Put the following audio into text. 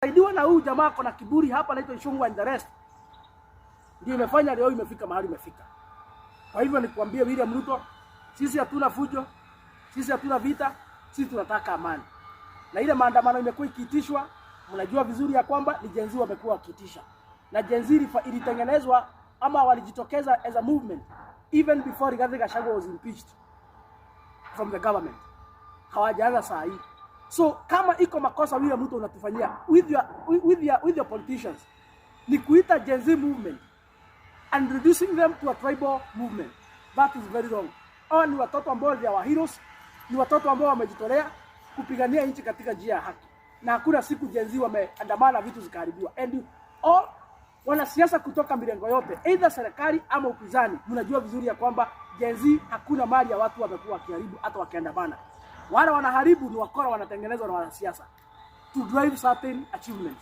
Saidiwa na huyu jamaa kuna kiburi hapa anaitwa Ishungwa and the rest. Ndio imefanya leo imefika mahali imefika. Kwa hivyo nikwambie William Ruto, sisi hatuna fujo, sisi hatuna vita, sisi tunataka amani. Na ile maandamano imekuwa ikiitishwa, mnajua vizuri ya kwamba ni Gen Z wamekuwa wakiitisha. Na Gen Z ilitengenezwa ama walijitokeza as a movement even before Rigathi Gachagua was impeached from the government. Hawajaanza saa hii. So kama iko makosa William Ruto unatufanyia with your politicians ni kuita Gen Z movement and reducing them to a tribal movement. That is very wrong. Hao ni watoto ambao they are heroes, ni watoto ambao wamejitolea kupigania nchi katika njia ya haki. Na hakuna siku Gen Z wameandamana vitu zikaharibiwa. And all wanasiasa kutoka mirengo yote, either serikali ama upinzani, mnajua vizuri ya kwamba Gen Z hakuna mali ya watu wamekuwa wakiharibu hata wakiandamana. Wale wanaharibu ni wakora wanatengenezwa na wanasiasa to drive certain achievements.